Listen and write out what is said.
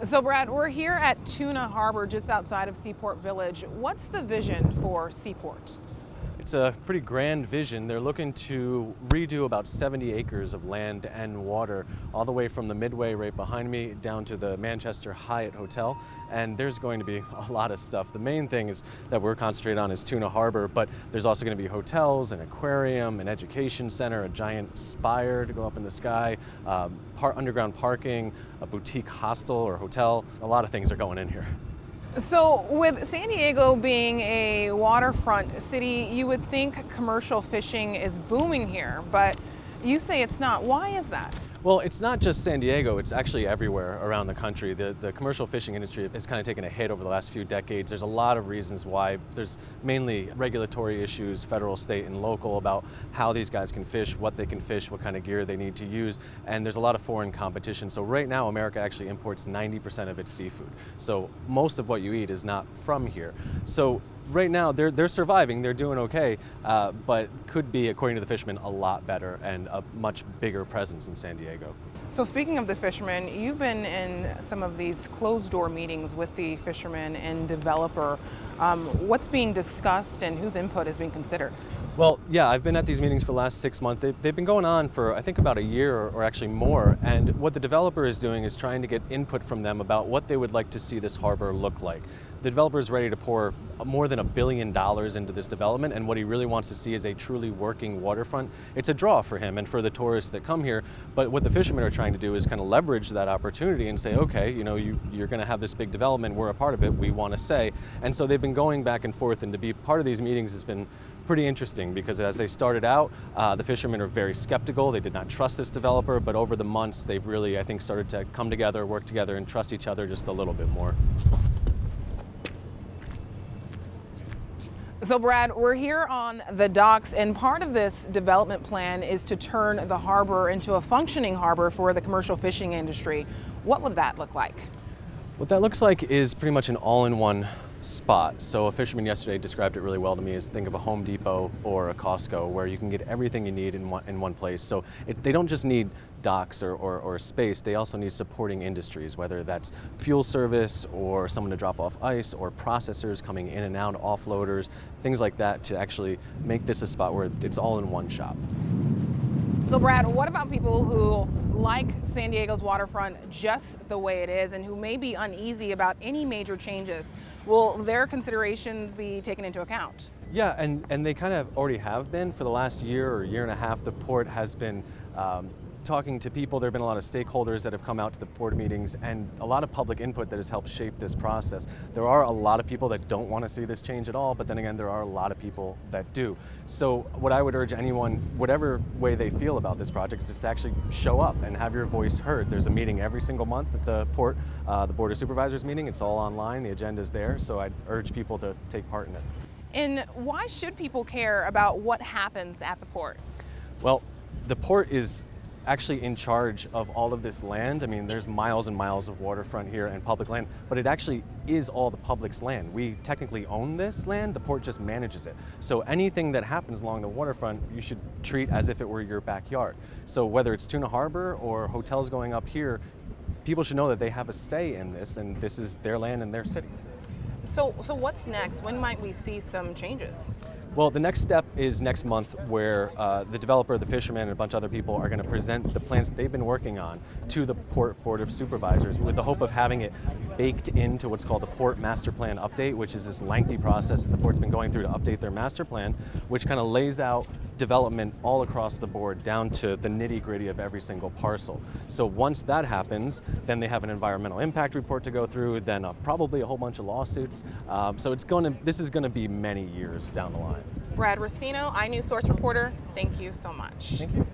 So Brad, we're here at Tuna Harbor just outside of Seaport Village. What's the vision for Seaport? It's a pretty grand vision. They're looking to redo about 70 acres of land and water, all the way from the Midway right behind me down to the Manchester Hyatt Hotel. And there's going to be a lot of stuff. The main thing is that we're concentrated on is Tuna Harbor, but there's also going to be hotels, an aquarium, an education center, a giant spire to go up in the sky, underground parking, a boutique hostel or hotel. A lot of things are going in here. So with San Diego being a waterfront city, you would think commercial fishing is booming here, but you say it's not. Why is that? Well, it's not just San Diego, it's actually everywhere around the country. The commercial fishing industry has kind of taken a hit over the last few decades. There's a lot of reasons why. There's mainly regulatory issues, federal, state, and local, about how these guys can fish, what they can fish, what kind of gear they need to use, and there's a lot of foreign competition. So right now, America actually imports 90% of its seafood. So most of what you eat is not from here. So right now, they're surviving, they're doing okay, but could be, according to the fishermen, a lot better and a much bigger presence in San Diego. So speaking of the fishermen, you've been in some of these closed-door meetings with the fishermen and developer. What's being discussed and whose input is being considered? Well, yeah, I've been at these meetings for the last 6 months. They've been going on for, I think, about a year or actually more. And what the developer is doing is trying to get input from them about what they would like to see this harbor look like. The developer is ready to pour more than $1 billion into this development, and what he really wants to see is a truly working waterfront. It's a draw for him and for the tourists that come here, but what the fishermen are trying to do is kind of leverage that opportunity and say, okay, you know, you're going to have this big development, we're a part of it, we want to say. And so they've been going back and forth, and to be part of these meetings has been pretty interesting, because as they started out, the fishermen are very skeptical. They did not trust this developer, but over the months, they've really, I think, started to come together, work together, and trust each other just a little bit more. So Brad, we're here on the docks, and part of this development plan is to turn the harbor into a functioning harbor for the commercial fishing industry. What would that look like? What that looks like is pretty much an all-in-one spot. So a fisherman yesterday described it really well to me as, think of a Home Depot or a Costco, where you can get everything you need in one place. So they don't just need docks or space, they also need supporting industries, whether that's fuel service or someone to drop off ice or processors coming in and out, offloaders, things like that, to actually make this a spot where it's all in one shop. So Brad, what about people who like San Diego's waterfront just the way it is and who may be uneasy about any major changes? Will their considerations be taken into account? Yeah, and they kind of already have been. For the last year or year and a half, the port has been talking to people. There have been a lot of stakeholders that have come out to the port meetings, and a lot of public input that has helped shape this process. There are a lot of people that don't want to see this change at all, but then again, there are a lot of people that do. So what I would urge anyone, whatever way they feel about this project, is just to actually show up and have your voice heard. There's a meeting every single month at the port, the Board of Supervisors meeting. It's all online, the agenda's there, so I'd urge people to take part in it. And why should people care about what happens at the port? Well, the port is actually in charge of all of this land. I mean, there's miles and miles of waterfront here and public land, but it actually is all the public's land. We technically own this land, the port just manages it. So anything that happens along the waterfront, you should treat as if it were your backyard. So whether it's Tuna Harbor or hotels going up here, people should know that they have a say in this, and this is their land and their city. So what's next? When might we see some changes? Well, the next step is next month, where the developer, the fishermen, and a bunch of other people are going to present the plans that they've been working on to the Port Board of Supervisors, with the hope of having it baked into what's called a Port Master Plan Update, which is this lengthy process that the port's been going through to update their master plan, which kind of lays out development all across the board down to the nitty-gritty of every single parcel. So once that happens, then they have an environmental impact report to go through, then probably a whole bunch of lawsuits. So this is going to be many years down the line. Brad RACINO, INEWSOURCE reporter, thank you so much. Thank you.